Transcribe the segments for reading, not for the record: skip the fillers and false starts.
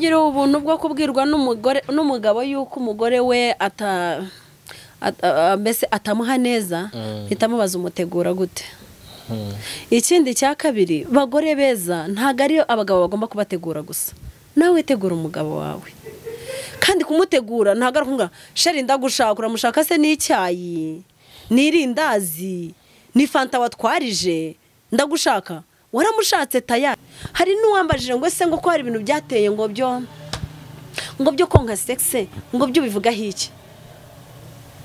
ngiriho ubuntu bwo kubwirwa n'umugabo yuko umugore we mbese atamuha neza mpitamubaza umutegura gute. Ikindi cya kabiri, bagore beza ntago ari abagabo bagomba kubategura gusa, nawe witegura umugabo wawe. Kandi kumutegura ntago ari kunga sheri ndagushaka, uramushaka se n'icyayi n'irindazi ni fanta watwarije ndagushaka, waramushatse tayari. Hari n'uwambajije ngo ese ngo ko hari ibintu byateye ngo byo konka sexe ngo byo bivuga hiki.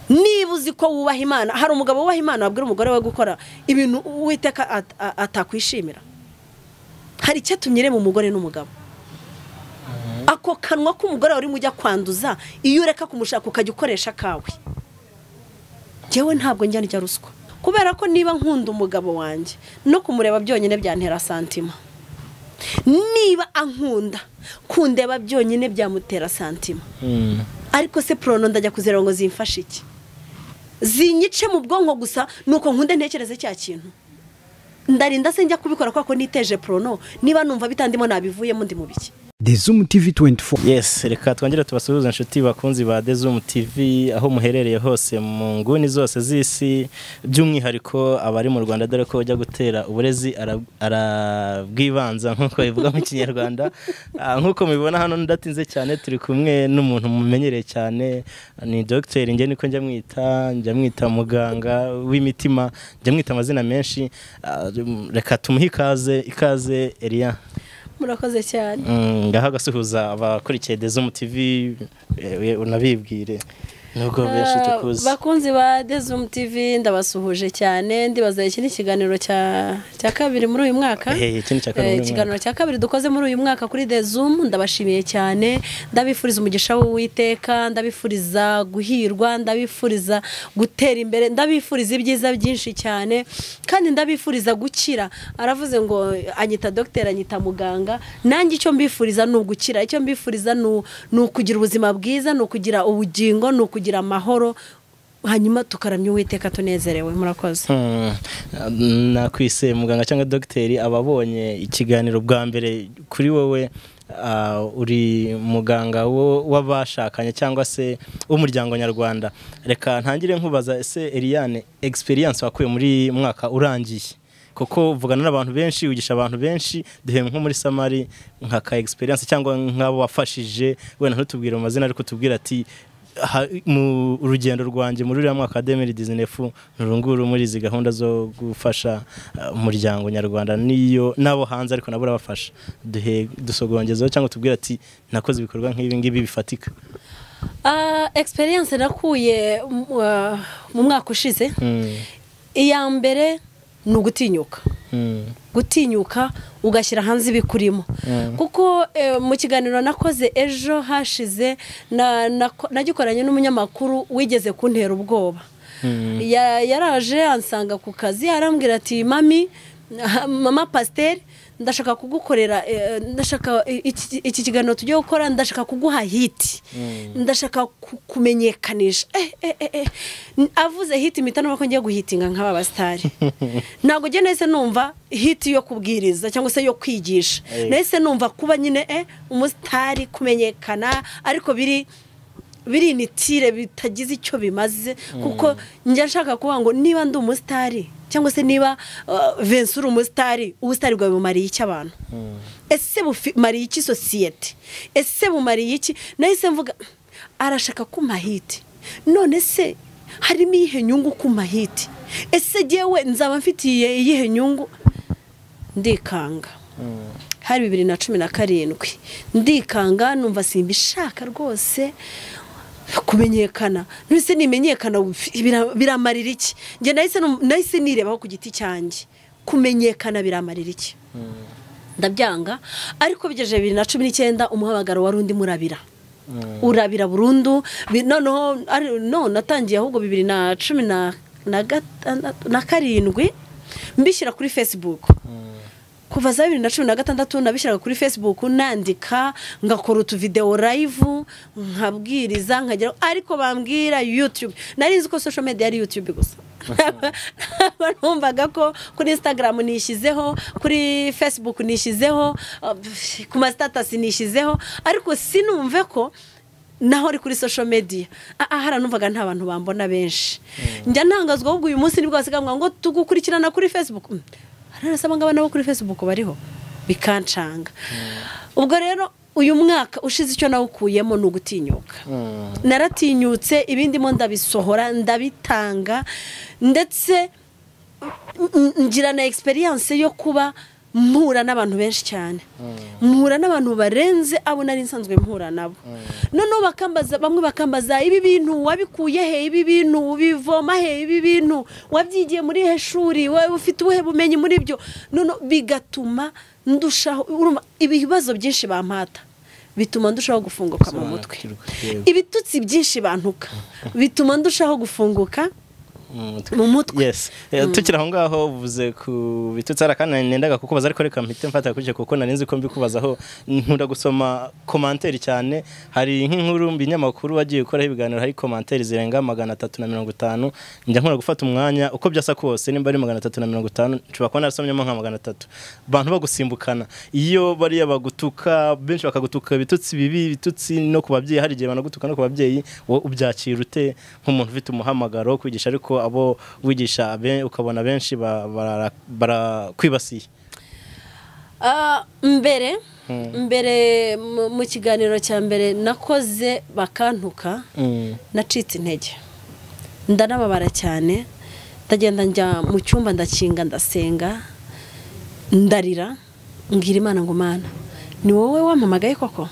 Niba uzi ko wubaha Imana, hari umugabo wubaha Imana wabwira umugore we gukora ibintu Uwiteka atakwishimira. Hari icyo tunyire mu mugore n'umugabo. Ako kanwa k'umugore uri mujya kwanduza iyo ureka kumushaka ukajya ukoresha kawe. Jewe ntabwo njya ndya ruswa, kubera ko niba nkunda umugabo wanjye no kumureba byonyine byantera santima. Niba ankunda kundeba byonyine byamutera santima. Ariko se prono ndajya kuzera ngo zimfashe iki? Zinyice mu bwonko gusa nuko nkunde ntekereze cya kintu. Ndarinda se njya kubikora kwako niteje prono niba numva bitandimo nabivuyemo ndi mu biki. ZOOM TV24. Yes, reka twongera tubasuhuza inshuti bakunzi ba ZOOM TV aho muherereye hose mu nguni zose z'isi, by'umwihariko abari mu Rwanda dore ko ujya gutera uburezi arabwibanza nkuko bivuga mu Kinyarwanda. Nkuko mubibona hano ndatinze cyane, turi kumwe n'umuntu mumenyereye cyane, ni Dr. Nge niko njya mwita muganga w'imitima, njya mwita amazina menshi. Reka tumuhe ikaze Elia. Murakoze cyane. Ngaha gasuhuza abakurikiye ZOOM TV unabibwire nubwo benshi tukuzi. Bakunzi ba ZOOM TV ndabasuhuje cyane, ndibaza iki ni kiganiro cya kabiri muri uyu mwaka. Ikiganiro cya kabiri dukoze muri uyu mwaka kuri ZOOM. Ndabashimiye cyane, ndabifuriza umugisha w'Uwiteka, ndabifuriza guhirwa, ndabifuriza gutera imbere, ndabifuriza ibyiza byinshi cyane, kandi ndabifuriza gukira. Aravuze ngo anyita docteur, anyita muganga, nanjye icyo mbifuriza ni ugukira, icyo mbifuriza ni ukugira ubuzima bwiza, ni ukugira ubugingo, ni kugira amahoro, hanyuma tukaramya Uwiteka tunezerewe. Murakoze. Nakwise muganga cyangwa docteur, ababonye ikiganiro bwa mbere kuri wowe, uri muganga w'abashakanye cyangwa se w'umuryango nyarwanda. Reka ntangire nkubaza, ese Eliane experience wakuye muri mwaka urangiye, kuko uvugana n'abantu benshi, ugisha abantu benshi, duhe nko muri Samari nka experience cyangwa nk'abo wafashije, wenda ntutubwire mu mazina ariko tubwira ati mu urugendo rwanjye muri uriya mwaka 2019 nurunguru muri izi gahunda zo gufasha umuryango nyarwanda niyo nabo hanze ariko nabura bafasha, dusogongezeho cyangwa tubwira ati nakoze ibikorwa nk'ibi ngibi bifatika. Experience nakuye mu mwaka ushize, iya mbere ni ugutinyuka. Gutinyuka ugashyira hanze ibikurimo, kuko mu kiganiro nakoze ejo hashize nagikoranye n'umunyamakuru wigeze kuntera ubwoba. Yaraje ansanga ku kazi arambwira ati mama pasteur, ndashaka kugukorera, ndashaka iki kiganiro tugiye gukora, ndashaka kuguha hit, ndashaka kumenyekanisha. Avuze hit mitano bako ngiye guhitinga nk'aba bastari. Ntago je nese numva hit yo kubwiriza cyangwa se yo kwigisha, nese numva kuba nyine umustari kumenyekana, ariko biri nitire bitagize icyo bimaze, kuko njya nshaka kuvuga ngo niba ndi umustari cyangwa se niba Vincent umustari, ubustari bwawe bumariye iki abantu? Ese bumariye iki society? Ese bumariye iki? Nahise mvuga arashaka kuma hit, none se harimo ihe nyungu kuma hit? Ese jewe nzaba mfitiye iyihe nyungu? Ndikanga. Hari 2017 ndikanga, numva simbishaka rwose kumenyekana. Nise nimenyekana biramarira iki? Nge nahise nirebaho ku giti cyanjye, kumenyekana biramarira iki? Ndabyanga. Ariko bigeje 2019 umuhamagaro warundi murabira, urabira burundu. No natangiye ahubwo 2017 mbishyira kuri Facebook. kuva za 2016 nabishyiraga kuri Facebook nandika ngakora utuvideo live nkabwiriza nkagera ariko bambwira YouTube narinzi ko social media ari YouTube gusa numvaga ko kuri Instagram nishizeho kuri Facebook nishizeho ku ma status nishizeho ariko sinumve ko naho uri kuri social media haranumvaga nta bantu bambona benshi njya ntangazwa ahubwo uyu munsi nibwo basigamwa ngo tugukurikirana kuri Facebook harasaba ngabana bo kuri Facebook bariho bikancanga ubwo rero uyu mwaka ushize icyo nawukuyemo no gutinyuka naratinyutse ibindi mo ndabisohora ndabitanga ndetse ngira na experience yo kuba mpura n'abantu benshi cyane mpura n'abantu barenze abo nari nsanzwe mpura nabo none bakambaza bamwe bakambaza ibi bintu wabikuye he ibi bintu bivoma he ibi bintu wabyigiye muri he shuri wowe ufite ubuhe bumenyi muri byo none bigatuma ndushaho ibibazo byinshi bampata bituma ndushaho gufunguka mu mutwe ibitutsi byinshi bantuka bituma ndushaho gufunguka mu mutwe yes tukira aho ngaho uvuze ku bitutsi arakana nendaga kukubaza ariko reka mpite mfata kuje kuko narinzi ko mbikubazaho nkunda gusoma commentaire cyane hari nk'inkuru mbinyamakuru wagiye gukora ibiganiro hari commentaire zirenga 350 njya nkora gufata umwanya uko byasa kose nimba ari 350 nshobora kubona nasomyemo nka 300 bantu bagusimbukana iyo bari bagutuka benshi bakagutuka ibitutsi bibi bitutsi no kubabyeyi hari gihe banagutuka no kubabyeyi ubyakira ute nk'umuntu ufite umuhamagaro kwigisha ariko abo wigisha ukabona benshi barakwibasiye mbere mu kiganiro cya mbere nakoze bakantuka nacitse intege ndanababara cyane ndagenda njya mu cyumba ndakinga ndasenga ndarira ngira Imana ngo Mana ni wowe wampamagaye koko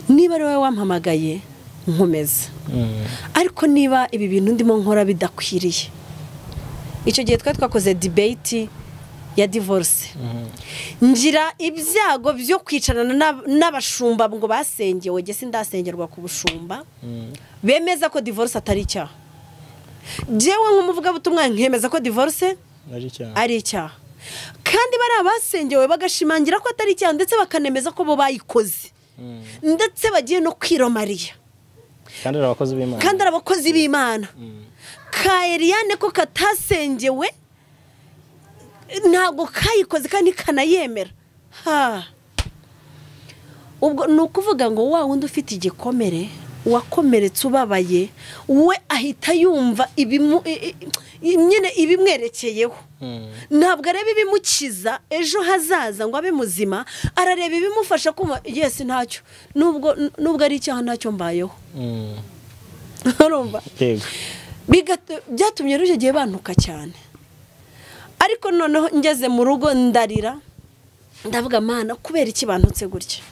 niba ari wowe wampamagaye nkomeza ariko niba ibi bintu ndimo nkora bidakwiriye icyo gihe twakoze debate ya divorce ngira ibyago byo kwicarana n'abashumba ngo basengewe gese ndasengerwa ku bushumba bemeza ko divorce atari icyaha jewe nk'umuvuga butumwa nkemeza ko divorce ari icyaha kandi bari abasengewe bagashimangira ko atari icyaha ndetse bakanemeza ko bo bayikoze ndetse bagiye no kwiromariya kandi abakozi b'Imana ka Eliane ko katasengewe ntabwo kayikoze kandi kanayemera ubwo nukuvuga ngo wa wundi ufite igikomere wakomeretse ubabaye we ahita yumva nyine ibimwerekeyeho ntabwo areba ibimukiza ejo hazaza ngo abe muzima arareba ibimufasha kuma yes ntacyo nubwo ari icyaha ntacyo mbayeho urumva byatumye ruje gihe bantuka cyane ariko noneho ngeze mu rugo ndarira ndavuga Mana kubera iki bantutse gutya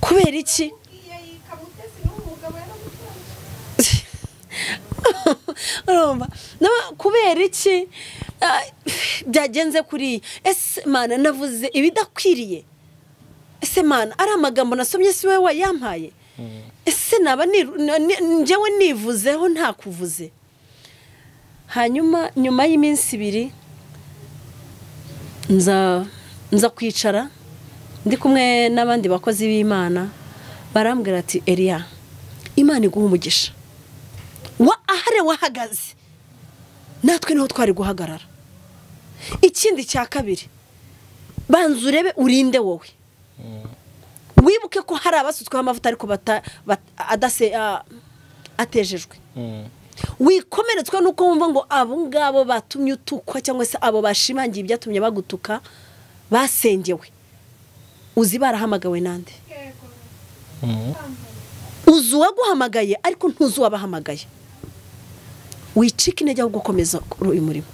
kubera iki urumva kubera iki byagenze kuri ese Mana navuze ibidakwiriye ese Mana ari amagambo nasomye si wowe wayampaye ese naba njyewe nivuzeho nta kuvuze hanyuma nyuma y'iminsi 2 nza kwicara ndi kumwe n'abandi bakozi b'Imana barambwira ati Elia Imana iguha umugisha ahare wahagaze natwe niho twari guhagarara ikindi cya kabiri banza urebe urinde wowe wibuke ko hari abasutsweho amavuta ariko atejejwe wikomeretswe nuko wumva ngo abo ngabo batumye utukwa cyangwa se abo bashimangiye ibyatumye bagutuka basengewe uzi barahamagawe nande uzi uwaguhamagaye ariko ntuzi uwabahamagaye wicika intege aho gukomeza uyu murimo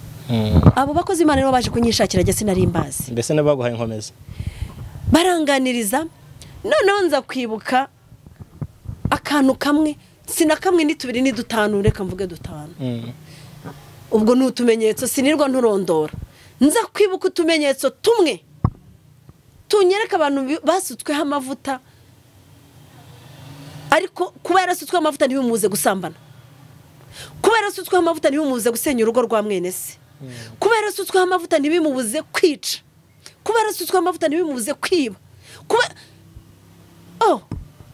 abo bakozi Imana nibo baje kunyishakira jye sinari imbazi mbese nabaguhaye inkomeza baranganiriza noneho nza kwibuka akantu kamwe sinakamwe ni 2 ni 5 reka mvuge 5 ubwo n'utumenyetso sinirwa nturondora nza kwibuka utumenyetso tumwe tunyereka abantu basutsweho amavuta ariko kuba yarasutsweho amavuta ntibimuze gusambana kuba yarasutsweho amavuta ntibimuze gusenya urugo rwa mwene se kuba yarasutsweho amavuta ntibimubuze kwica kuba yarasutswe amavuta ntibimubuze kwiba, kuba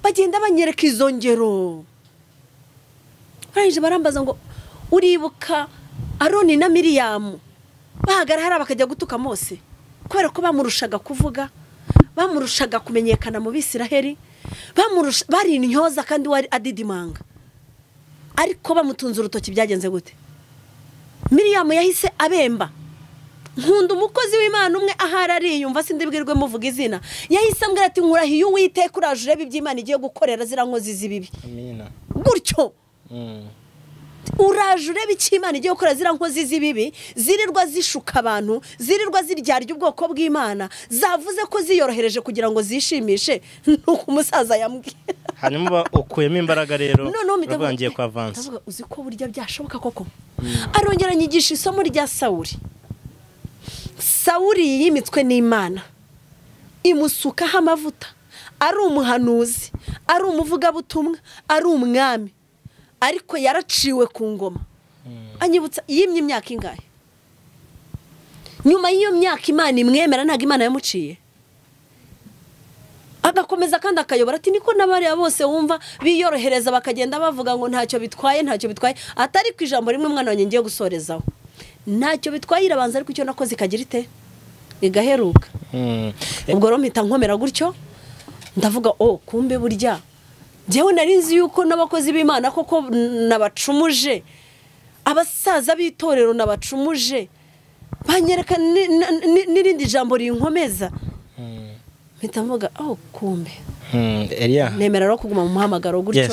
bagenda banyereka izo ngero. Barangije barambaza ngo uribuka Aroni na Miriyamu bahagarara bakajya gutuka Mose kubera ko bamurushaga kuvuga, bamurushaga kumenyekana mu Bisiraheli, bari intyoza kandi wari adidimanga, ariko bamutunze urutoki byagenze gute? Miriyamu yahise abemba. Nkunda umukozi w'Imana umwe ahari ariyumva sindibwirwe muvuga izina, yahise ambwira ati nkurahiye Uwiteka uraje urebe iby'Imana igiye gukorera zira nkozi z'ibibi. Amina. Gutyo uraje urebe icyo Imana igiye gukora zira nkozi z'ibibi, zirirwa zishuka abantu, zirirwa ziryarya ubwoko bw'Imana, zavuze ko ziyorohereje kugira ngo zishimishe, nuko umusaza yambwiye. Hanyuma ukuyemo imbaraga rero bavangiye kwa Vance. Uzi ko burya byashoboka koko. Arongera nyigisha isomo rya Sawuli yimitswe n'Imana, imusukaho amavuta, ari umuhanuzi, ari umuvugabutumwa, ari umwami, ariko yaraciwe ku ngoma. Anyibutsa yimye imyaka ingahe? Nyuma y'iyo myaka Imana imwemera, ntabwo Imana yamuciye, agakomeza kandi akayobora. Ati niko n'abariya bose wumva biyorohereza bakagenda bavuga ngo ntacyo bitwaye, atari ku ijambo rimwe mwana wanjye ngiye gusorezaho, ntacyo bitwaye irabanza, ariko icyo nakoze ikagira ite, igaheruka. Ubwo rero mpita nkomera gutyo, ndavuga kumbe burya njyewe nari nzi yuko n'abakozi b'Imana koko nabacumuje, abasaza b'itorero nabacumuje, banyereka n'irindi jambo rinkomeza. Mpita mvuga kumbe nemera no kuguma mu muhamagaro gutyo.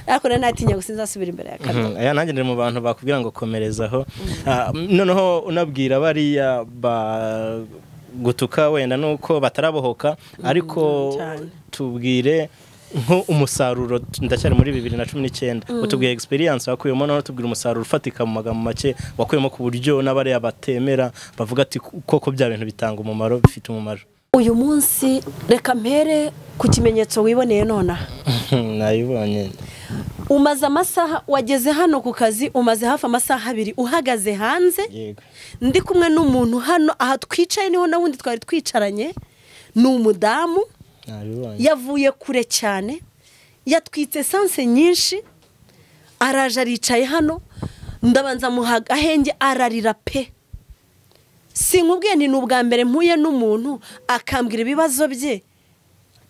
Ariko rero natinya gusinzasubira imbere ya kamera. Nanjye ndi mu bantu bakubwira ngo komerezaho. Noneho unabwira bariya gutuka wenda nuko batarabohoka, ariko tubwire nko umusaruro. Ndacyari muri 2019, utubwiye experience wakuyemo, no tubwira umusaruro ufatika mu magambo make wakuyemo ku buryo n'abariya batemera bavuga ati koko bya bintu bitanga umumaro, bifite umumaro. Uyu munsi reka mpere ku kimenyetso wiboneye nona. Nayibonye. Umaze amasaha, wageze hano ku kazi, umaze hafi amasaha 2 uhagaze hanze. Yego. Ndi kumwe n'umuntu hano aha twicaye, niho na wundi twari twicaranye, ni umudamu. Nayibonye. Yavuye kure cyane, yatwitse sanse nyinshi, araje aricaye hano, ndabanza muhaga ahenge ararira pe. Sinkubwiye nti n'ubwa mbere mpuye n'umuntu akambwira ibibazo bye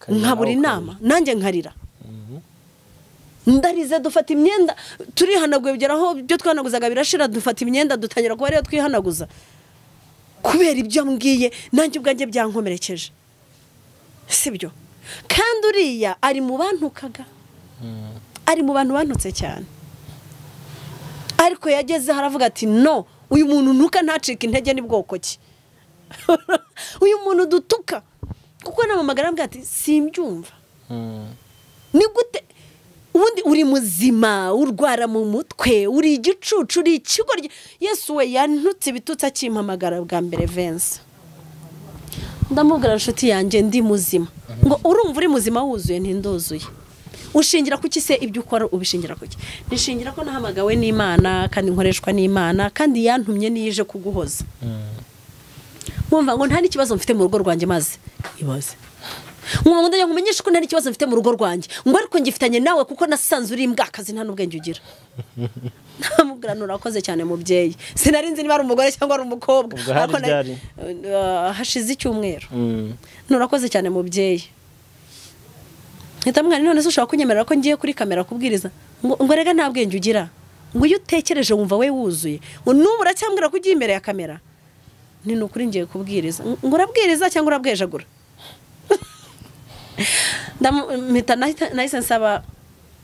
nkabura inama, nanjye nkarira. Ndarize dufata imyenda turihanaguye, bigeraho byo twihanaguzaga birashira, dufata imyenda dutangira kuba ariyo twihanaguza kubera ibyo mbwiye, nanjye ubwanjye byankomerekeje, sibyo? Kandi uriya ari mu bantukaga, ari mu bantu bantutse cyane, ariko yageze haravuga ati no, uyu muntu ntuka ntacika intege ni bwoko ki? Uyu muntu dutuka kuko namamagara mbwa ati simbyumva. Ni gute ubundi uri muzima, urwara mu mutwe, uri igicucu, uri ikigoryi? Yesu we yantutse bitutsa kimpamagara bwa mbere Vance. Ndamubwira nshuti yanjye ndi muzima. Ngo urumva uri muzima wuzuye ntindozuye. Ushingira kuki se ibyo ukora ubishingira kuki? Nishingira ko nahamagawe n'Imana kandi nkoreshwa n'Imana kandi yantumye niyije kuguhoza. Mwumva ngo nta n'ikibazo mfite mu rugo rwanjye maze ibaze. Ngo ndajya kumenyesha ko nta n'ikibazo mfite mu rugo rwanjye, ngo ariko ngifitanye nawe kuko nasanze uri imbwakazi nta n'ubwenge ugira. Namubwira nurakoze cyane mubyeyi. Sinari nzi niba ari umugore cyangwa ari umukobwa. Hashize icyumweru. Nurakoze cyane mubyeyi. Ntamwana none se ushaka kunyemerera ko ngiye kuri kamera kubwiriza ngo rega nta bwenge ugira, ngo iyo utekereje wumva we wuzuye, ngo nubura cyambwira ko ugiye imbere ya kamera ni nukuri ngiye kubwiriza, ngo urabwiriza cyangwa urabwejagura. Ndamita nahise nsaba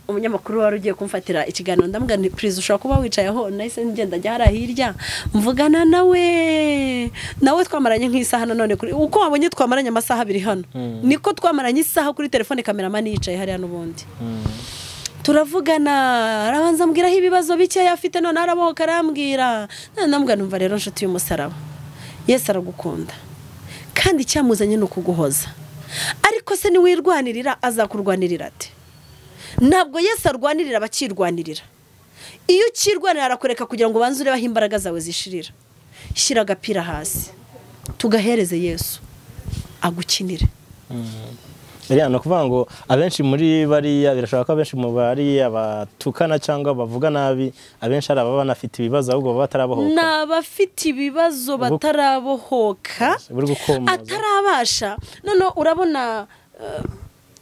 umunyamakuru wari ugiye kumfatira ikiganiro, ndamubwira nti please ushaka kuba wicaye aho, nahise ngenda njya hara hirya mvugana nawe twamaranye nk'isaha, none kuri uko wabonye twamaranye amasaha 2 hano, niko twamaranye isaha kuri telefone, cameraman yicaye hariya n'ubundi turavugana, arabanza mbwiraho ibibazo bike yafite, none arabohoka arambwira. Ndamubwira numva rero nshuti y'umusaraba, Yesu aragukunda kandi cyamuzanye no kuguhoza, ariko se ni wirwanirira azakurwanirira ate? Ntabwo Yesu arwanirira abakirwanirira. Iyo ukirwanira arakureka kugira ngo banzure baho imbaraga zawe zishirira. Shyira agapira hasi tugahereze Yesu, agukinire. Eliane, kuvuga ngo abenshi muri bariya birashobora ko abenshi mu bariya batukana cyangwa bavuga nabi abenshi ari ababa banafite ibibazo ahubwo baba batarabohoka. N'abafite ibibazo batarabohoka atarabasha. None urabona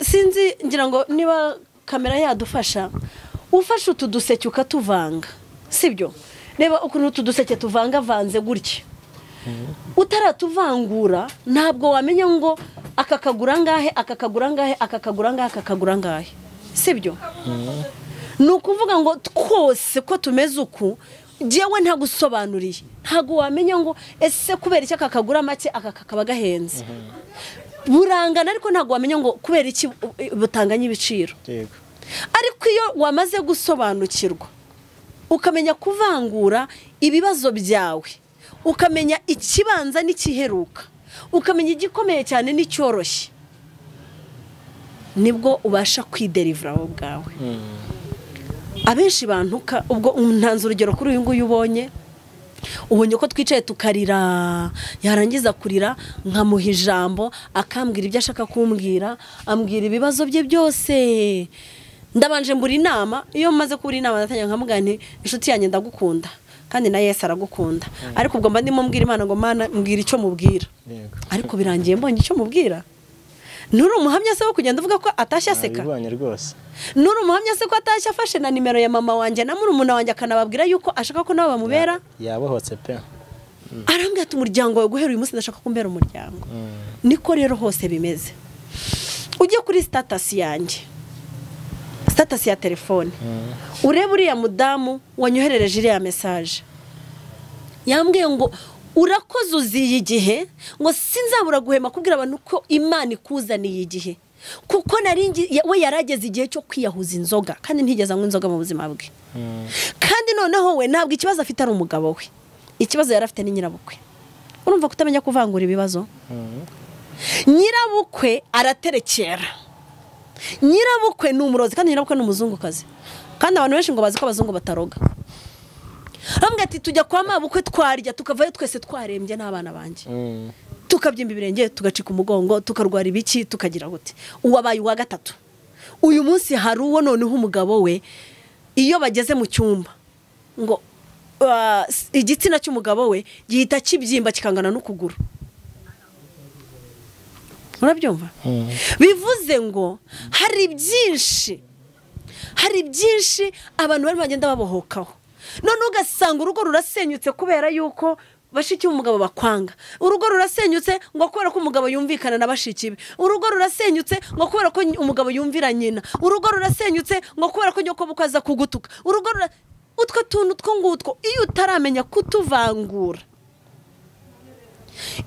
sinzi ngira ngo niba kamera yadufasha ufashe utuduseke ukatuvanga, sibyo? Reba ukuntu utuduseke tuvanga vanze gutya. Utaratuvangura ntabwo wamenya ngo akakagura ngahe akakagura ngahe akakagura ngahe akakagura ngahe, sibyo? Nukuvuga ngo twose ko tumeze uku jewe nta gusobanuriye, ntago wamenya ngo ese kubera iki akakagura make akakaba gahenze. Burangana ariko ntago wamenya ngo kubera iki butanganya ibiciro. Yego. Ariko iyo wamaze gusobanukirwa ukamenya kuvangura ibibazo byawe, ukamenya ikibanza n'ikiheruka, ukamenya igikomeye cyane n'icyoroshye, nibwo ubasha kwiderivura wowe bwawe. Abenshi bantuka ubwo ntanze urugero kuri uyu nguyu ubonye ko twicaye tukarira, yarangiza kurira nkamuha ijambo akambwira ibyo ashaka kumbwira, ambwira ibibazo bye byose, ndabanje mbura inama. Iyo maze kubura inama natanya nkamubwira nti inshuti yanjye ndagukunda kandi na Yesu aragukunda, ariko ubwo mba ndimo mbwira Imana ngo Mana mbwira icyo mubwira. Ariko birangiye mbonye icyo mubwira. Nuri umuhamya se wo kugenda uvuga ko atashya aseka? Bibanye rwose. Nuri umuhamya se ko atashya afashe na nimero ya mama wanjye na murumuna wanjye akanababwira yuko ashaka ko nabo bamubera? Yabohotse pe. Arambwira ati umuryango wawe guhera uyu munsi ndashaka kumbera umuryango. Niko rero hose bimeze. Ujye kuri status yanjye, status ya telefone, urebe uriya mudamu wanyoherereje iriya message, yambwiye ngo urakoze uziye igihe, ngo sinzabura guhema kubwira abantu ko Imana ikuzaniye igihe, kuko we yarageze igihe cyo kwiyahuza inzoga kandi ntigeze anywa inzoga mu buzima bwe. Kandi noneho we ntabwo ikibazo afite ari umugabo we, ikibazo yari afite ni nyirabukwe. Urumva kutamenya kuvangura ibibazo? Nyirabukwe araterekera, nyirabukwe ni umurozi kandi nyirabukwe ni umuzungukazi, kandi abantu benshi ngo bazi ko abazungu bataroga. Ambwira ati tujya kwa mabukwe twarya tukavayo twese twarembye n'abana banjye, tukabyimba ibirenge, tugacika umugongo, tukarwara ibiki, tukagira gute. Uwabaye uwa gatatu uyu munsi hari uwo noneho umugabo we iyo bageze mu cyumba ngo igitsina cy'umugabo we gihita kibyimba kikangana n'ukuguru. Murabyumva? Bivuze ngo hari byinshi abantu bari bagenda babohokaho. None ugasanga urugo rurasenyutse kubera yuko bashiki umugabo bakwanga. Urugo rurasenyutse ngo kubera ko umugabo yumvikana na bashiki be. Urugo rurasenyutse ngo kubera ko umugabo yumvira nyina. Urugo rurasenyutse ngo kubera ko nyoko bukaza kugutuka. Utwo tuntu two ngutwo iyo utaramenya kutuvangura,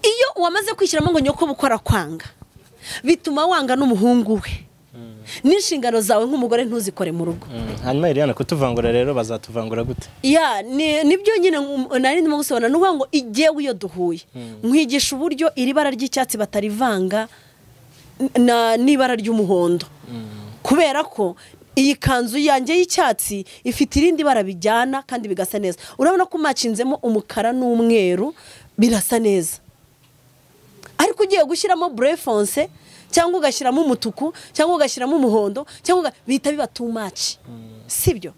iyo wamaze kwishyiramo ngo nyoko bukora kwanga, bituma wanga n'umuhungu we. N'inshingano zawe nk'umugore ntuzikore mu rugo. Hanyuma Eliane, kutuvangura rero bazatuvangura gute? Nibyo nyine nari ndimo gusobanura n'uvuga ngo igiyewe iyo duhuye nkwigisha uburyo iri bara ry'icyatsi batarivanga n'ibara ry'umuhondo, kubera ko iyi kanzu yanjye y'icyatsi ifite irindi bara bijyana kandi bigasa neza. Urabona ko macinzemo umukara n'umweru birasa neza, ariko ugiye gushyiramo bleu foncé cyangwa ugashyiramo umutuku cyangwa ugashyiramo umuhondo cyangwa bihita biba too much, sibyo?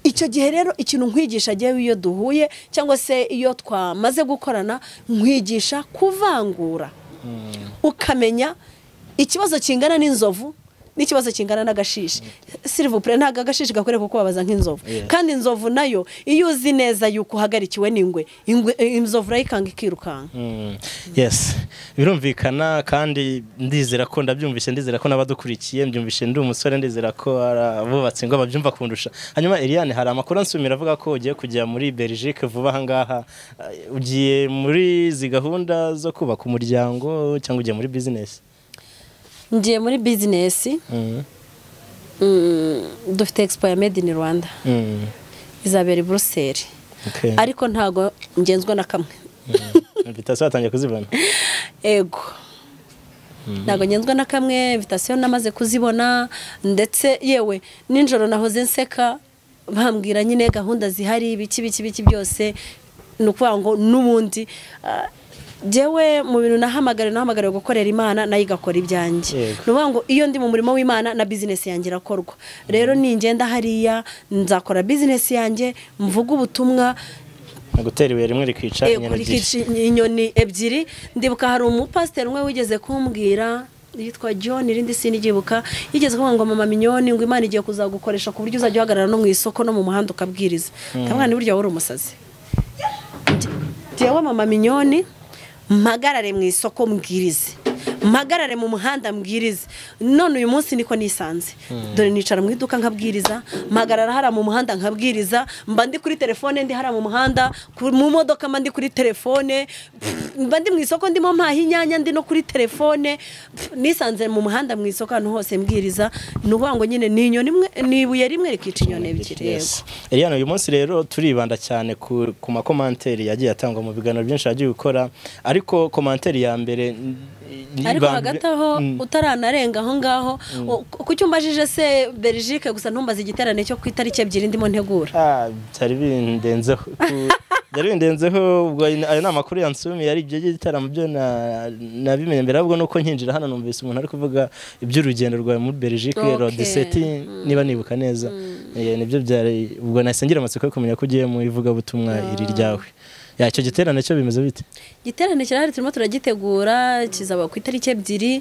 Icyo gihe rero ikintu nkwigisha agiye iyo duhuye cyangwa se iyo twamaze gukorana, nkwigisha kuvangura, ukamenya ikibazo kingana n'inzovu n'ikibazo kingana n'agashishi. S'il vous plaît, ntaga agashishi gakore kuko babaza nk'inzovu, kandi inzovu nayo iyo uzi neza yuko uhagarikiwe n'ingwe, inzovu rayikanga ikirukanga. Yes, birumvikana kandi ndizera ko ndabyumvishe, ndizera ko nabadukurikiye mbyumvishe, ndi umusore ndizera ko abubatse ngo babyumva kundusha. Hanyuma Eliane, hari amakuru ansumira avuga ko ugiye kujya muri Belgique vuba aha ngaha, ugiye muri zi gahunda zo kubaka umuryango cyangwa ugiye muri business? Ngiye muri business. Dufite expo ya Made in Rwanda, izabera i Bruxelles, ariko ntago ngenzwa na kamwe. Invitation atangiye kuzibona? Ego, ntago ngenzwa na kamwe. Invitation namaze kuzibona, ndetse yewe ninjoro nahoze nseka bambwira nyine gahunda zihari biki byose, nukuvuga ngo n'ubundi jewe mu bintu nahamagara gukorera Imana nayo igakora ibyanjye nuvuga ngo iyo ndi mu murimo w'Imana na business yanjye irakorwa rero ningenda hariya nzakora business yanjye mvuga ubutumwa gutera ibuye rimwe rikica inyoni ebyiri ndibuka hari umupasiteri umwe wigeze kumbwira yitwa John irindi sinigibuka yigeze kuvuga ngo mama minyoni ngo Imana igiye kuzagukoresha ku buryo uzajya uhagarara no mu isoko no mu muhanda ukabwiriza ndabona ni buryo wari umusazi jewe mama minyoni mpagarare mu isoko mbwirize mpagarare mu muhanda mbwirize none uyu munsi niko nisanze dore nicara mu iduka nkabwiriza mpagarara hara mu muhanda nkabwiriza mba ndi kuri telefone ndi hara mu muhanda mu modoka mba ndi kuri telefone mba ndi mu isoko ndimo mpaha inyanya ndi no kuri telefone nisanze mu muhanda mu isoko ahantu hose mbwiriza nuvuga ngo nyine ni inyoni imwe nibuye rimwe rikica inyoni ebyiri yego Eliane uyu munsi rero turibanda cyane ku makomanteri yagiye atangwa mu biganiro byinshi yagiye gukora ariko komanteri ya mbere ariko hagati aho utaranarenga aho ngaho ku cyumbajije se Belgique gusa ntumbaze igiterane cyo ku itariki ebyiri ndimo ntegura byari bindenzeho ubwo ayo ni amakuru yansumi yari ibyo gitaramo byo nabimenye mbere ahubwo nuko nkinjira hano numvise umuntu ari kuvuga iby'urugendo rwawe muri Belgique Rodiseti niba nibuka neza nibyo byari ubwo nasengira amatsiko yo kumenya ko ugiye mu ivugabutumwa iri ryawe icyo giterane cyo bimeze bite igiterane kirahari turimo turagitegura kizaba ku itariki ebyiri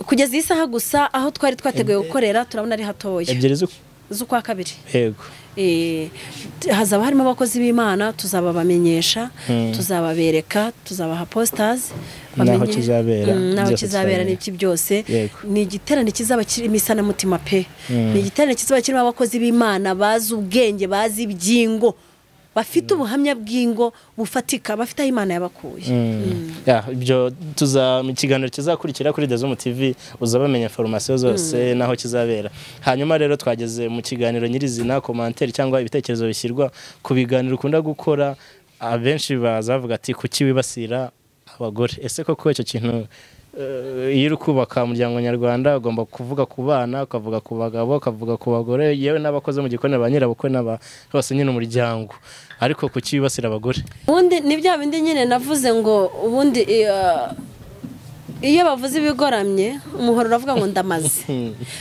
kugeza isaha gusa aho twari twateguye gukorera turabona ari hatoya ebyiri z'ukwa kabiri yego hazaba harimo abakozi b'Imana tuzababamenyesha tuzababereka tuzabaha posters naho kizabera n'iki byose ni igiterane kizaba kirimo isanamutima pe ni igiterane kizaba kirimo abakozi b'Imana bazi ubwenge bazi ibyingo bafite ubuhamya bw'ingo bufatika bafite Imana yabakuye ibyo mu kiganiro kizakurikira kuri ZOOM TV uzabamenya information zose naho kizabera hanyuma rero twageze mu kiganiro nyirizina commentaire cyangwa ibitekerezo bishyirwa ku biganiro ukunda gukora abenshi bazavuga ati kuki wibasira abagore ese koko icyo kintu iyo uri kubaka umuryango nyarwanda ugomba kuvuga ku bana ukavuga ku bagabo ukavuga ku bagore yewe n'abakoze mu gikoni ba nyirabukwe bose nyine umuryango ariko kuki wibasira abagore ubundi ni bya bindi nyine navuze ngo ubundi iyo bavuze ibigoramye umuhoro uravuga ngo ndamaze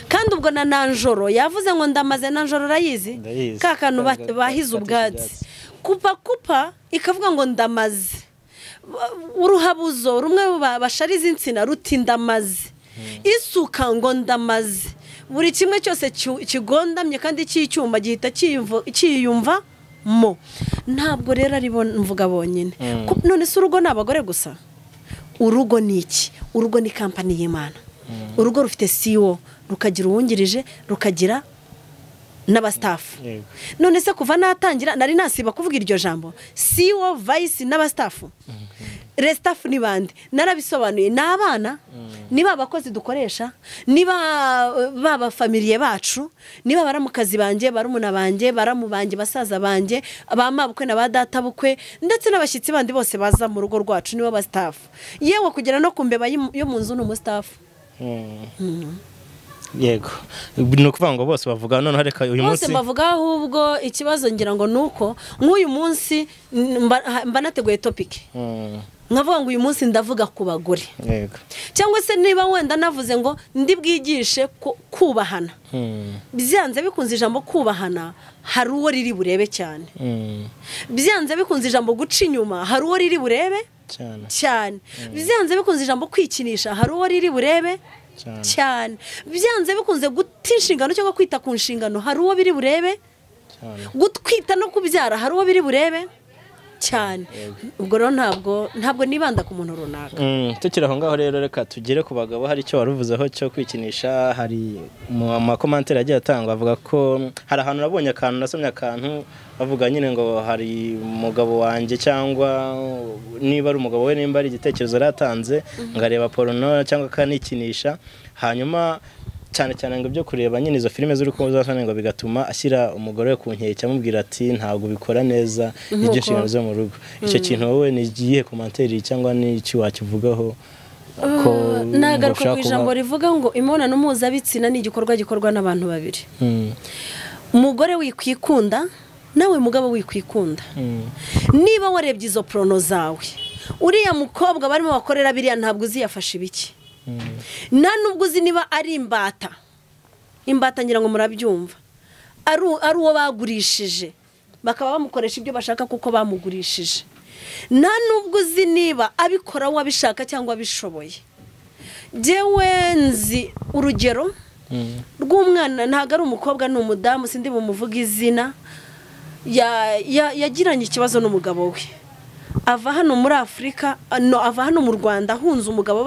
kandi ubwo na nanjoro yavuze ngo ndamaze nanjoro urayizi ka kantu bahize ubwatsi kupa ikavuga ngo ndamaze uruhabuzo rumwe bashariza insina rutindamaze isuka ngo ndamaze buri kimwe cyose kigondamye kandi cy'icyuma gihita cyiyumva mo ntabwo rero ari mvuga bonyine none se urugo ni abagore gusa urugo ni iki urugo ni kampani y'Imana urugo rufite CEO rukagira uwungirije rukagira n'abastaff none se kuva natangira nari nasiba kuvuga iryo jambo CEO vice n'abastaff restaff ni bande narabisobanuye n'abana niba abakozi dukoresha niba baba familiye bacu niba baramukazi banje barumuna banje baramubanje basaza banje abamabukwe na badata bukwe ndetse n'abashyitsi bandi bose baza mu rugo rwacu nibo bastaff yewe kugera no kumbeba yo mu nzu n'umustaff yego ni ukuvuga ngo bose bavuga none reka uyu munsi bose bavuga ahubwo ikibazo ngira ngo nuko nk'uyu munsi mba nateguye topic nkavuga ngo uyu munsi ndavuga ku bagore yego cyangwa se niba wenda navuze ngo ndi bwigishe kubahana byanze bikunze ijambo kubahana hari uwo riri burebe cyane byanze bikunze ijambo guca inyuma hari uwo riri burebe cyane byanze bikunze ijambo kwikinisha hari uwo riri burebe cyane byanze bikunze guta inshingano cyangwa kwita ku nshingano hari uwo biri burebe gutwita no kubyara hari uwo biri burebe cyane ubwo rero ntabwo nibanda ku muntu runaka tukiri aho ngaho rero reka tugere ku bagabo hari icyo waruvuzeho cyo kwikinisha hari mu makomantere agiye atangwa avuga ko hari ahantu nabonye akantu nasomye akantu bavuga nyine ngo hari umugabo wanjye cyangwa niba ari umugabo we nimba ari igitekerezo yaratanze ngareba porno cyangwa kanikinisha hanyuma cyane cyane ngo byo kureba nyine izo filime z'uri kozasane ngo bigatuma ashyira umugore ku nkeke amubwira ati ntabwo bikora neza n'ibyo nshingano zo mu rugo icyo kintu wowe ni igihe komanteri cyangwa n'iki wakivugaho ko nagaruka ku ijambo rivuga ngo imibonano mpuzabitsina ni igikorwa gikorwa n'abantu babiri umugore wikwikunda nawe mugabo wikwikunda niba warebye izo prono zawe uriya mukobwa barimo bakorera biriya ntabwo uzi yafashe ibiki nta nubwo uzi niba ari imbata ngira ngo murabyumva ari uwo bagurishije bakaba bamukoresha ibyo bashaka kuko bamugurishije nta nubwo uzi niba abikora wabishaka cyangwa abishoboye jewe nzi urugero rw'umwana ntabwo ari umukobwa ni umudamu sindi bumuvuga izina yagiranye ikibazo n'umugabo we ava hano muri Afurika ava hano mu Rwanda ahunze umugabo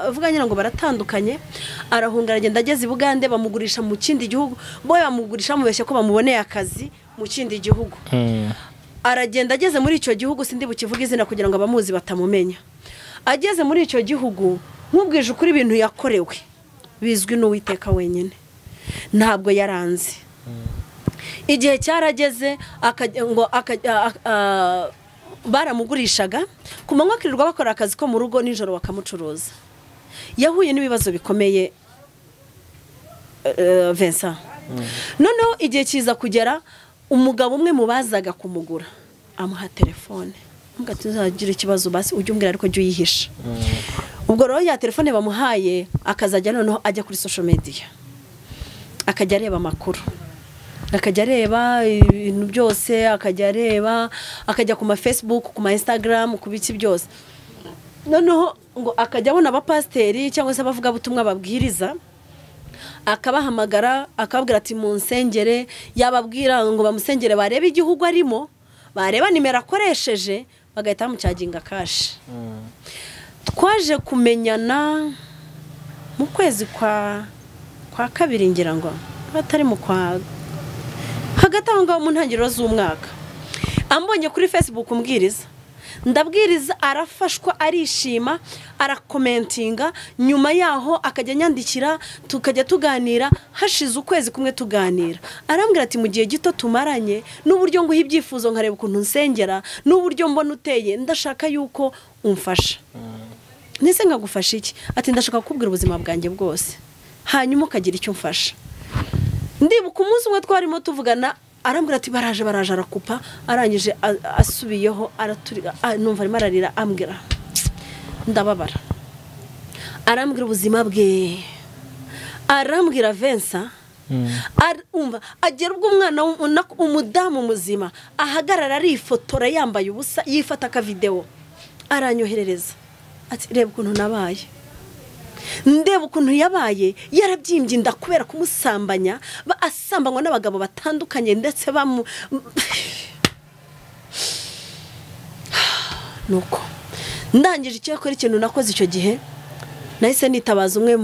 avuga nyine ngo baratandukanye arahunga aragenda ageze i Bugande bamugurisha mu kindi gihugu boye bamugurisha mubeshye ko bamuboneye akazi mu kindi gihugu aragenda ageze muri icyo gihugu sindi bukivuga izina kugira ngo abamuzi batamumenya ageze muri icyo gihugu nkubwije ukuri ibintu yakorewe bizwi n'Uwiteka wenyine ntabwo yaranze igihe cyarageze ngo baramugurishaga ku manywa akirirwa bakora akazi ko mu rugo nijoro bakamucuruza yahuye n'ibibazo bikomeye Vincent noneho igihe kiza kugera umugabo umwe mu bazaga kumugura amuha telefone mbwa tuzagira ikibazo basi ujye umbwira ariko jye uyihisha ubwo rero ya telefone bamuhaye akazajya noneho ajya kuri social media akajya areba amakuru akajya areba ibintu byose akajya ku ma Facebook ku ma Instagram ku biki byose noneho ngo akajya abona abapasteri cyangwa se abavuga butumwa babwiriza akabahamagara akabwira ati mu nsengere yababwira ngo bamusengere barebe igihugu arimo bareba nimero akoresheje bagahita bamucaginga cash twaje kumenyana mu kwezi kwa kabiri ngira ngo batari mu kwa hagati aho ngaho mu ntangiriro z'umwaka ambonye kuri Facebook ndabwiriza arafashwa arishima arakomentinga nyuma yaho akajya nyandikira tukajya tuganira hashize ukwezi kumwe tuganira arambwira ati mu gihe gito tumaranye n'uburyo nguha ibyifuzo nkareba ukuntu nsengera n'uburyo mbona uteye ndashaka yuko umfasha nise nkagufasha iki ati ndashaka kukubwira ubuzima bwanjye bwose hanyuma ukagira icyo umfasha ndibuka umunsi umwe twarimo tuvugana arambwira ati baraje arakupa arangije asubiyeho araturira numva arimo ararira ambwira ndababara arambwira ubuzima bwe arambwira Vincent umva agera ubwo umwana umudamu muzima ahagarara arifotora yambaye ubusa yifata ka video aranyoherereza ati reba ukuntu nabaye ndeba ukuntu yabaye yarabyimbye inda kubera kumusambanya asambanywa n'abagabo batandukanye ndetse nuko ndangije icyakora ikintu nakoze icyo gihe nahise nitabaza umwe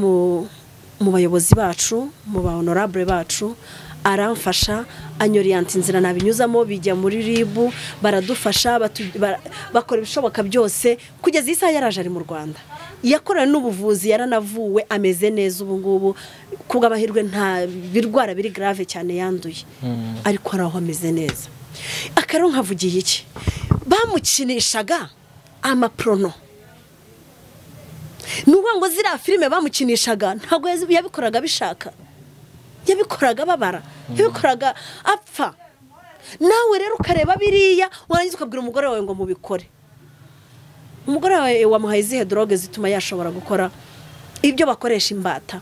mu bayobozi bacu mu ba honorable bacu aramfasha anyorienta inzira nabinyuzamo bijya muri RIB baradufasha bakora ibishoboka byose kugeza isaha yaraje ari mu Rwanda yakorana n'ubuvuzi yaranavuwe ameze neza ubu ngubu kubw'amahirwe nta birwara biri grave cyane yanduye ariko araho ameze neza akaro nkavugiye iki bamukinishaga amaprono nuba ngo zira filime bamukinishaga ntago yabikoraga bishaka yabikoraga babara yabikoraga apfa nawe rero ukareba biriya warangiza ukabwira umugore wawe ngo mubikore umugore wawe wamuhaye izihe droge zituma yashobora gukora ibyo bakoresha imbata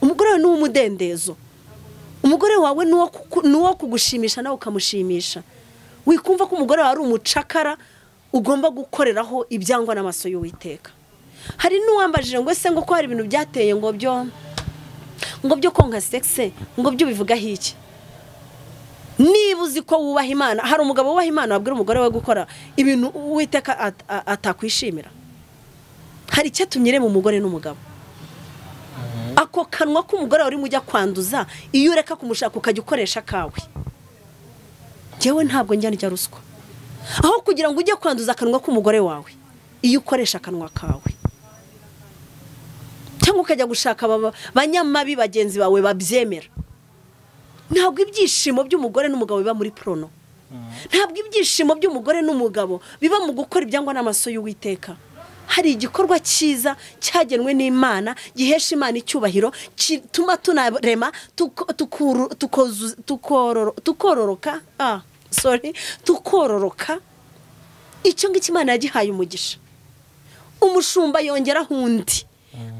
umugore wawe ni umudendezo umugore wawe ni uwo kugushimisha nawe ukamushimisha wikumva ko umugore wawe ari umucakara ugomba gukoreraho ibyangwa n'amaso y'Uwiteka hari n'uwambajije ngo ese ngo ko hari ibintu byateye ngo byo konka sexe ngo byo bivuga hiki niba uzi ko wubaha Imana hari umugabo wubaha Imana wabwira umugore we gukora ibintu Uwiteka atakwishimira hari icyo tumyire mu mugore n'umugabo ako kanwa k'umugore uri mujya kwanduza iyo ureka kumushaka ukajya ukoresha kawe jewe ntabwo njya ruswa aho kugira ngo ujye kwanduza akanwa k'umugore wawe iyo ukoresha akanwa kawe cyangwa ukajya gushaka banyamabi bagenzi bawe babyemera ntabwo ibyishimo by'umugore n'umugabo biba muri prono ntabwo ibyishimo by'umugore n'umugabo biba mu gukora ibyangwa n'amaso y'Uwiteka hari igikorwa cyiza cyagenwe n'Imana gihesha Imana icyubahiro kituma tunarema tukororoka icyo ngiki Imana yagihaye umugisha umushumba yongeraho undi,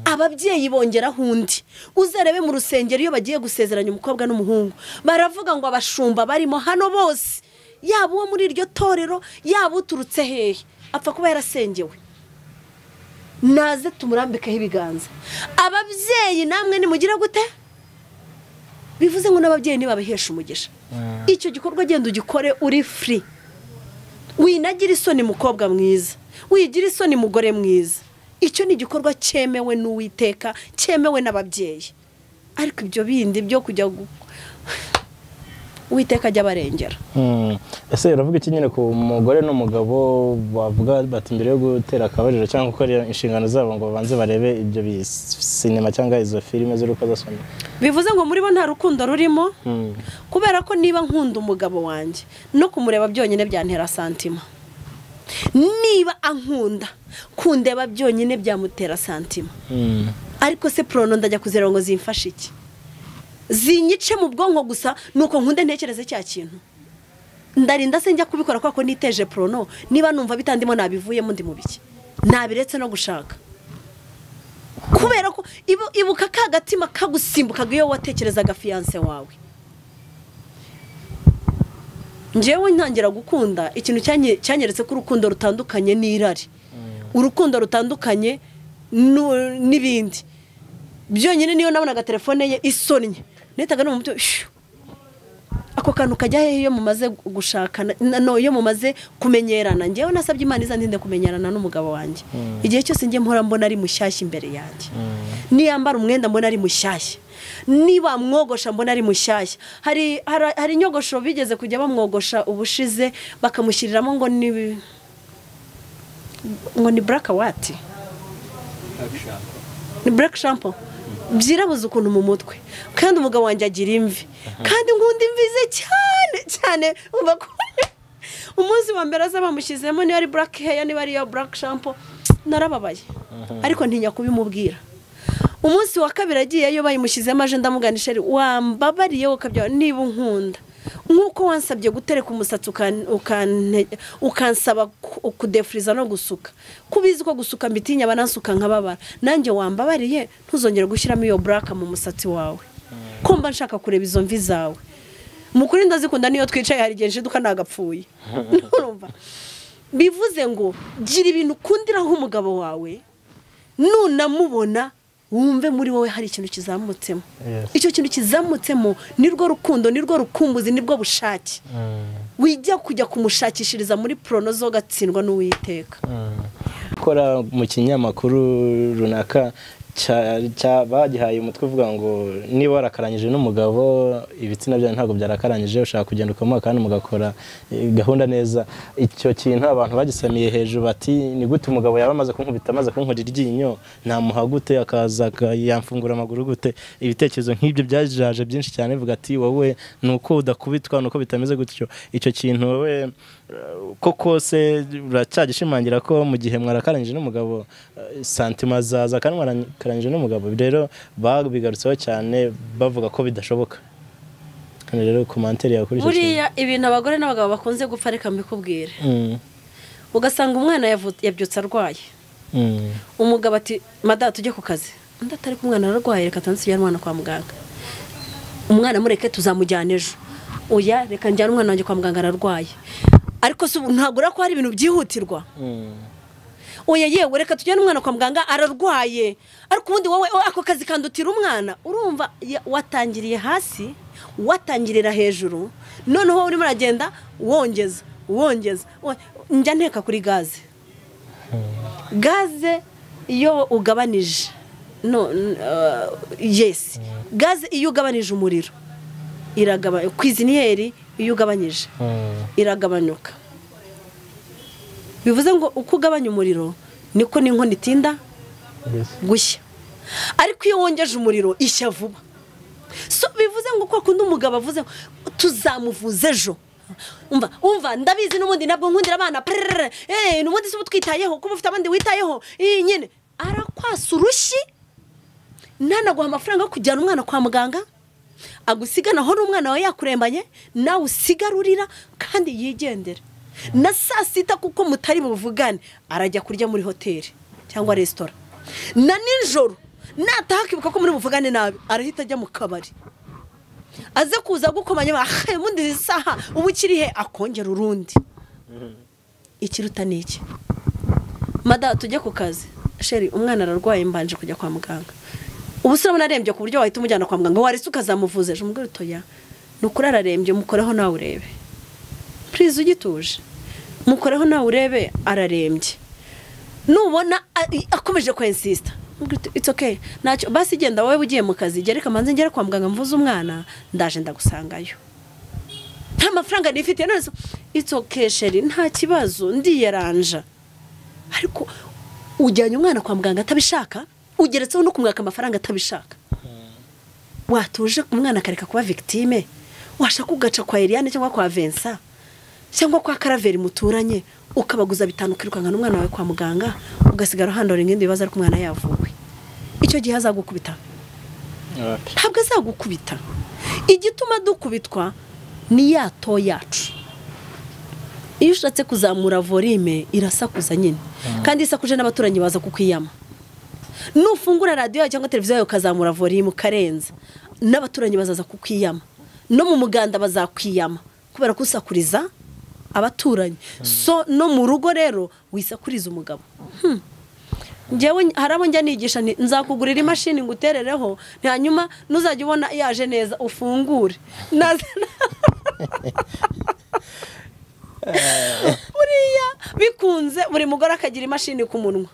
ababyeyi bongeraho undi. Uzarebe mu rusengero iyo bagiye gusezeranya umukobwa n'umuhungu baravuga ngo abashumba barimo hano bose, yaba uwo muri iryo torero yaba uturutse hehe, apfa kuba yarasengewe. Naze tumurambikeho ibiganza. Ababyeyi namwe nimugire gute? Bivuze ngo n'ababyeyi ntibabihesha umugisha. Icyo gikorwa genda ugikore uri free. Winagira isoni mukobwa mwiza, wigira isoni mugore mwiza. Icyo ni igikorwa cyemewe n'Uwiteka, cyemewe n'ababyeyi. Ariko ibyo bindi byo kujya Uwiteka ajya barengera. Ese uravuga iki nyine ku mugore n'umugabo bavuga bati mbere yo gutera akabariro cyangwa gukora inshingano zabo ngo babanze barebe ibyo sinema cyangwa izo filime z'urukozasoni? Bivuze ngo muri bo nta rukundo rurimo, kubera ko niba nkunda umugabo wanjye no kumureba byonyine byantera santima. Niba ankunda kundeba byonyine byamutera santima. Ariko se prono ndajya kuzera ngo zimfashe iki? Zinyice mu bwonko gusa nuko nkunde ntekereze cya kintu. Ndarinda se njya kubikora kwa ko niteje prono, niba numva bitandimo nabivuyemo ndi mu biki, nabiretse no gushaka. Kubera ko ibuka ka gatima kagusimbukaga iyo watekerezaga fiance wawe. Njewe ntangira gukunda ikintu cyanyeretse ko urukundo rutandukanye n'irari, urukundo rutandukanye n'ibindi. Byonyine niyo nabonaga telefone ye isonnye netaga no mu mutwe, ako kantu kajya hehe iyo mumaze gushakana, no iyo mumaze kumenyerana. Njewe nasabye Imana izandinde kumenyerana n'umugabo wanjye. Igihe cyose ngiye mpora mbona ari mushyashya imbere yanjye, niyambara umwenda mbona ari mushyashya, niba mwogosha mbona ari mushyashya. Hari inyogosho bigeze kujya bamwogosha ubushize bakamushyiriramo ngo ni black what, ni black shampoo, byirabuze ukuntu mu mutwe. Kandi umugabo wanjye agira imvi, kandi ngundi imvize cyane umva ko umunsi wa mbere aza bamushyizemo niba ari black hair niba ari ya black shampoo, narababaye ariko ntinya kubimubwira. Umunsi wa kabiri agiyeyo bayimushyizemo aje ndamuganisha, wambabariye ukabya niba unkunda nkuko wansabye gutereka umusatsi ukansaba kudefriza no gusuka, kubizi ko gusuka mbitinya banansuka nkababara, nanjye wambabariye ntuzongere gushyiramo iyo black mu musatsi wawe, kumba nshaka kureba izo mvi zawe. Mukuri ndazikunda niyo twicaye hari genje duka nagapfuye. Urumva? Bivuze ngo gira ibintu ukundiraho umugabo wawe, nunamubona wumve muri wowe hari ikintu kizamutsemo. Icyo kintu kizamutsemo nirwo rukundo, nirwo rukumbuzi, nirwo bushake. Wijya kujya kumushakishiriza muri prono zo gatsindwa n'Uwiteka. Kora mu kinyamakuru runaka bagihaye umutwe uvuga ngo niba warakarangije n'umugabo ibitsina byawe ntabwo byarakarangije, ushaka kugenda ukamuha kandi mugakora gahunda neza. Icyo kintu abantu bagisamiye hejuru bati ni gute umugabo yaba amaze kunkubita amaze kunkorera iryinyo namuha gute akaza yamfungura amaguru gute? Ibitekerezo nk'ibyo byajaje byinshi cyane, bivuga ati wowe nuko udakubitwa nuko bitameze gutyo. Icyo kintu wowe koko se uracyagishimangira ko mu gihe mwarakarangije n'umugabo santima zaza kandi mwarakarangije n'umugabo? Rero babigarutseho cyane bavuga ko bidashoboka. Kandi rero commentaire yakuri cyo buriya ibintu abagore n'abagabo bakunze gupfa, reka mbikubwire. Ugasanga umwana yabyutse arwaye, umugabo ati mada tujye ku kazi, undi atari ku mwana ararwaye, reka tansijyana umwana kwa muganga. Umwana mureke tuzamujyana ejo, oya reka njyana umwana wanjye kwa muganga ararwaye. Ariko ntagura ko hari ibintu byihutirwa. Oya yewe reka tujyane umwana kwa muganga ararwaye, ariko ubundi wowe ako kazi kandutira umwana. Urumva watangiriye hasi watangirira hejuru, noneho urimo uragenda wongeza. Njya nteka kuri gaze. Gaze iyo ugabanije yes, gaze iyo ugabanije umuriro iragabanya, kwiziniyeri iyo ugabanyije iragabanyuka. Bivuze ngo uko ugabanya umuriro niko n'inkono itinda gushya, ariko iyo wongeje umuriro ishya vuba. So bivuze ngo uko akunda umugabo avuze tuzamuvuze ejo. Umva ndabizi n'ubundi nabwo nkundira abana n'ubundi se ubutwitayeho kuba ufite abandi witayeho nyine arakwasa urushyi, ntanaguha amafaranga yo kujyana umwana kwa muganga, agusigana aho n'umwana wawe yakurembanye, nawe usigarurira kandi yigendera. Na saa sita kuko mutari buvugane arajya kurya muri hoteli cyangwa resitora na nijoro natahakibuka ko muri buvugane nabi arahita ajya mu kabari aze kuza gukomanya mundi saha ubu kirihe akongera urundi ikiruta niki mada tujye ku kazi sheri umwana ararwaye mbanje kujya kwa muganga ubu se narembye ku buryo wahita umujyana kwa muganga wari ukazamuvuza ejo umugore utoya nukuri ararembye mukoreho nawe urebe please ugituje mukoreho nawe urebe ararembye nubona akomeje ko insista it's okay nacyo basi genda wowe ugiye mu kazi gereka manze ngere kwa muganga mvuza umwana ndaje ndagusangayo nta mafaranga nifite none it's okay sheri nta kibazo ndiyaranja ariko ujyanye umwana kwa muganga atabishaka ugeretseho no kumwaka amafaranga atabishaka watuje umwana akareka kuba victime washaka ugaca kwa Eliane cyangwa kwa Vincent cyangwa kwa Karaveri muturanye ukabaguza bitanu kirukanka n'umwana wawe kwa muganga ugasigara handora ingindi bibaza ariko umwana yavuwe icyo gihe azagukubita ntabwo azagukubita igituma dukubitwa ni yato yacu iyo ushatse kuzamura volume irasakuza nyine kandi isakuje n'abaturanyi baza kukwiyama nufungura radio cyangwa televiziyo ukazamura volume karenza n'abaturanyi bazaza kukwiyama no mu muganda bazakwiyama kubera kusakuriza abaturanyi so no mu rugo rero wisakuriza umugabo njyewe harabo njya nigisha nzakugurira imashini nguterereho hanyuma nuzajya ubona yaje neza ufungure buriya bikunze buri mugore akagira imashini ku munwa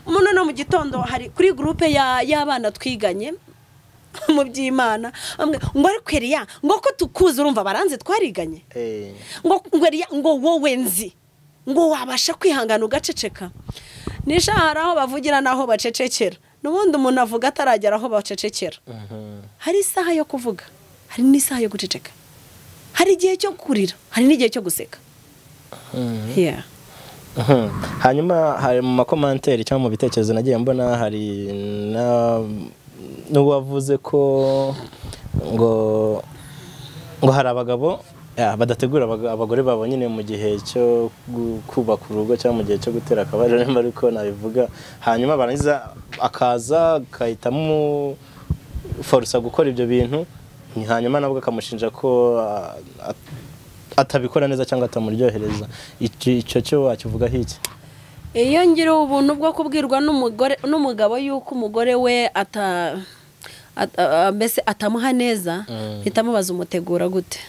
muno no mu gitondo hari kuri groupe y'abana twiganye mu by'Imana ngo ari kweriya ngo ko tukuze urumva baranze twariganye ngo ngweriya ngo wowe nzi ngo wabasha kwihangana ugaceceka nishahara aho bavugira naho bacecekera nubundi umuntu avuga ataragera aho bacecekera hari isaha yo kuvuga hari n'isaha yo guceceka hari igihe cyo kurira hari n'igihe cyo guseka hanyuma hari mu makomanteri cyangwa mu bitekerezo nagiye mbona hari n'uwavuze ko ngo hari abagabo badategura abagore babo nyine mu gihe cyo kubaka urugo cyangwa mu gihe cyo gutera akabariro ariko nabivuga hanyuma barangiza akaza kahitamo forsa gukora ibyo bintu hanyuma nabwo akamushinja ko atabikora neza cyangwa atamuryohereza icyo cyo wakivuga hiki iyo ngira ubuntu bwo kubwirwa n'umugabo yuko umugore we mbese atamuha neza itamubaza umutegura gute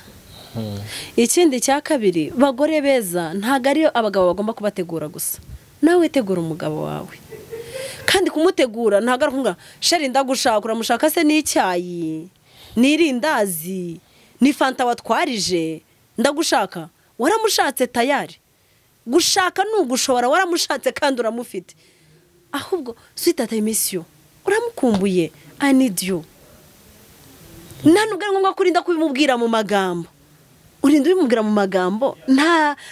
ikindi cya kabiri bagore beza ntago ari abagabo bagomba kubategura gusa nawe tegura umugabo wawe kandi kumutegura ntago ari kunga sheri ndagushaka uramushaka se n'icyayi n'irindazi ni fanta watwarije ndagushaka waramushatse tayari gushaka nugushobora waramushatse kandi uramufite ahubwo suite ta mission uramukumbuye I need you nanubwo ngombwa kurinda kubimubwira mu magambo urinda ubimubwira mu magambo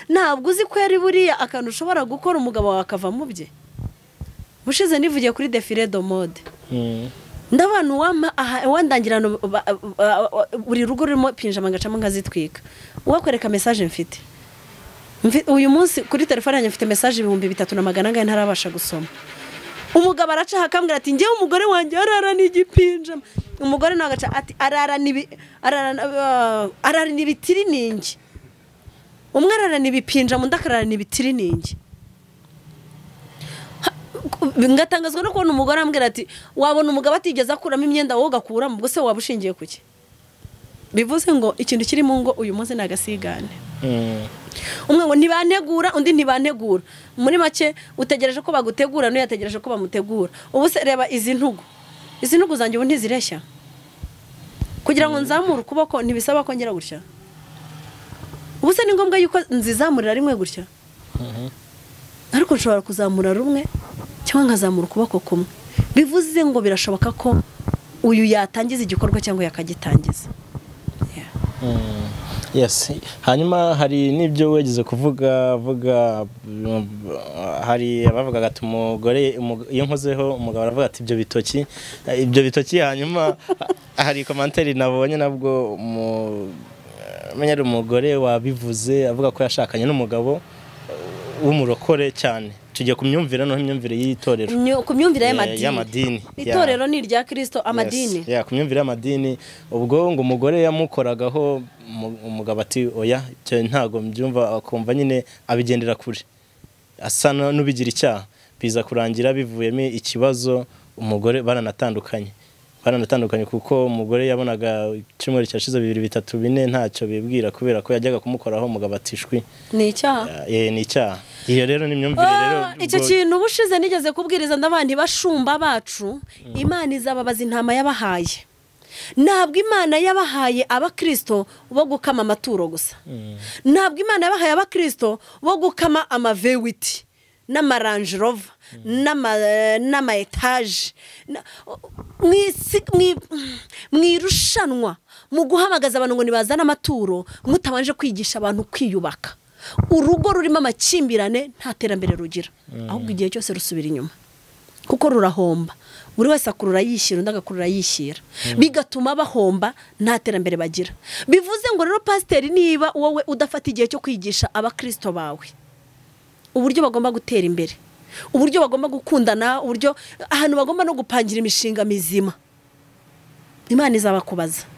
ntabwo uzi ko yari buriya akantu ushobora gukora umugabo wawe akava mu bye bushize nivugiye kuri defile de mode ndabana wandangirana buri rugo rurimo pinjama ngacamo nkazitwika wakwereka message mfite uyu munsi kuri telefone yanjye mfite message 3,300 ntarabasha gusoma umugabo araca akambwira ati ngewe umugore wanjye arara n'igipinjama umugore nagaca ati arara n'ibitiriningi umwe arara n'ibipinjama undi akarara n'ibitiriningi ngatangazwa no kubona umugore ambwira ati wabona umugabo atigeze akuramo imyenda wowe ugakuramo ubwo se waba ushingiye kuki bivuze ngo ikintu kiri mu ngo uyu munsi nagasigane umwe ngo ntibantegura undi ntibantegura muri make utegereje ko bagutegura no yategereje ko bamutegura ubu se reba izi ntugu zanjye ubu ntizireshya kugira ngo nzamure ukuboko ntibisaba ko ngera gutya ubu se ni ngombwa yuko nzizamurira rimwe gutya ariko nshobora kuzamura rumwe cyangwa nkazamura ukuboko kumwe bivuze ngo birashoboka ko uyu yatangiza igikorwa cyangwa yakagitangiza yes hanyuma hari n'ibyo wegeze kuvuga hari abavuga ati umugore iyo nkozeho umugabo aravuga ati ibyo bitoki hanyuma hari komanteri nabonye nabwo menyera umugore wabivuze avuga ko yashakanye n'umugabo w'umurokore cyane tujye ku myumvire no imyumvire y'itorero ku myumvire y'amadini itorero ni irya Kristo amadini ku myumvire y'amadini ubwo ngo umugore yamukoragaho umugabo ati oya ntago mbyumva akumva nyine abigendera kure asa n'ubigira icyaha biza kurangira bivuyemo ikibazo umugore baranatandukanye kuko umugore yabonaga icyumweru cyashize 2 3 4 ntacyo bibwira kubera ko yajyaga kumukoraho umugabo atishwi ni icyaha ni icyaha iyo rero ni imyumvire rero icyo kintu ubushize nigeze kubwiriza ndabandi bashumba bacu Imana izababaza intama yabahaye ntabwo Imana yabahaye abakristo bo gukama amaturo gusa ntabwo Imana yabahaye abakristo bo gukama amavewiti n'amarange rover n'ama etage mwirushanwa mu guhamagaza abantu ngo nibazana amaturo mutabanje kwigisha abantu kwiyubaka urugo rurimo amakimbirane nta terambere rugira ahubwo igihe cyose rusubira inyuma kuko rurahomba buri wese akurura yishyira undi agakurura yishyira bigatuma bahomba nta terambere bagira bivuze ngo rero pasiteri niba wowe udafata igihe cyo kwigisha abakristo bawe uburyo bagomba gutera imbere uburyo bagomba gukundana uburyo ahantu bagomba no gupangira imishinga mizima Imana izabakubaza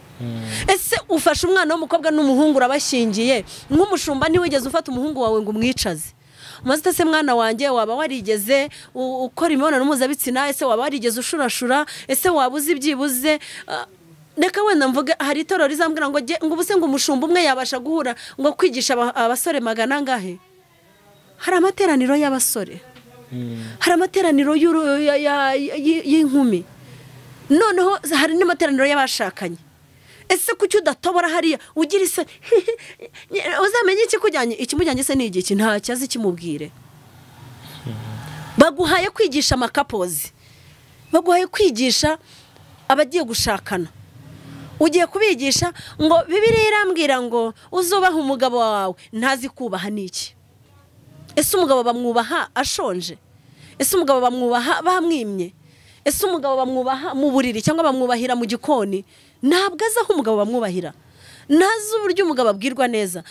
ese ufashe umwana w'umukobwa n'umuhungu urabashingiye nk'umushumba ntiwigeze ufata umuhungu wawe ngo umwicaze maze se mwana wanjye waba warigeze ukora imibonano mpuzabitsina ese waba warigeze ushurashura ese waba uzi ibyibuze reka wenda mvuge hari itorero rizambwira ngo ubuse ngo umushumba umwe yabasha guhura ngo kwigisha abasore 100 angahe hari amateraniro y'abasore hari amateraniro y'inkumi noneho hari n'amateraniro y'abashakanye ese kuki udatobora hariya ugira ise uzamenye ikimujyanye se ni igiki nta cyazi kimubwire baguhaye kwigisha amakapozi baguhaye kwigisha abagiye gushakana ugiye kubigisha ngo Bibiliya irambwira ngo uzubaha umugabo wawe ntazi kubaha niki ese umugabo bamwubaha ashonje ese umugabo bamwubaha bamwimye ese umugabo bamwubaha mu buriri cyangwa bamwubahira mu gikoni ntabwo azaho umugabo bamwubahira nazo uburyo umugabo abwirwa neza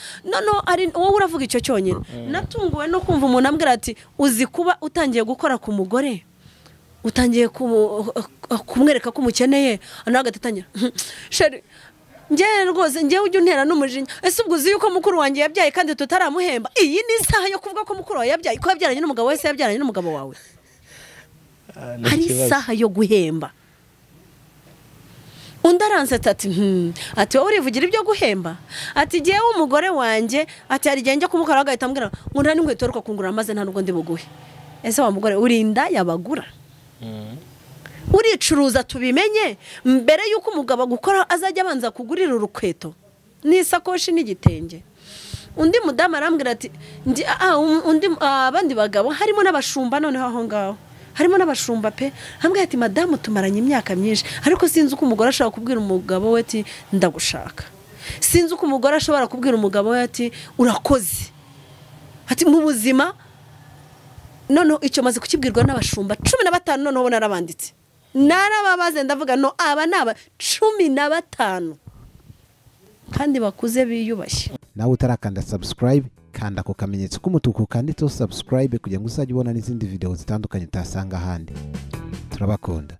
wowe uravuga icyo cyonyine natunguwe no kumva umuntu ambwira ati uzi kuba utangiye gukora ku mugore utangiye kumwereka ko umukeneye nawe agatatanya sheri njyewe rwose njyewe ujya untera n'umujinya ese ubwo uzi yuko mukuru wanjye yabyaye kandi tutaramuhemba iyi ni isaha yo kuvuga ko mukuru wawe yabyaye ko yabyaranye n'umugabo wese yabyaranye n'umugabo wawe hari isaha yo guhemba undi aransetse ati wowe urivugira ibyo guhemba ati jyewe umugore wanjye ati hari igihe njya kumukora agahita ambwira ngo nta n'inkweto ruko kungura maze nta nubwo ndi buguhe ese wa mugore urinda yabagura uricuruza tubimenye mbere yuko umugabo gukora azajya abanza kugurira urukweto n'isakoshi n'igitenge undi mudamu arambwira ati abandi bagabo harimo n'abashumba noneho aho ngaho harimo n'abashumba pe ambwira ati madamu tumaranye imyaka myinshi ariko sinzi uko umugore ashobora kubwira umugabo we ati ndagushaka sinzi uko umugore ashobora kubwira umugabo we ati urakoze ati mu buzima noneho icyo maze kukibwirwa n'abashumba 15 noneho narabanditse narababaze ndavuga no aba naba 15 kandi bakuze biyubashye nawe utarakanda subscribe kanda ako kamenyetso k'umutuku kanditseho subscribe kugira ngo uzajye ubona n'izindi video zitandukanye utasanga ahandi turabakunda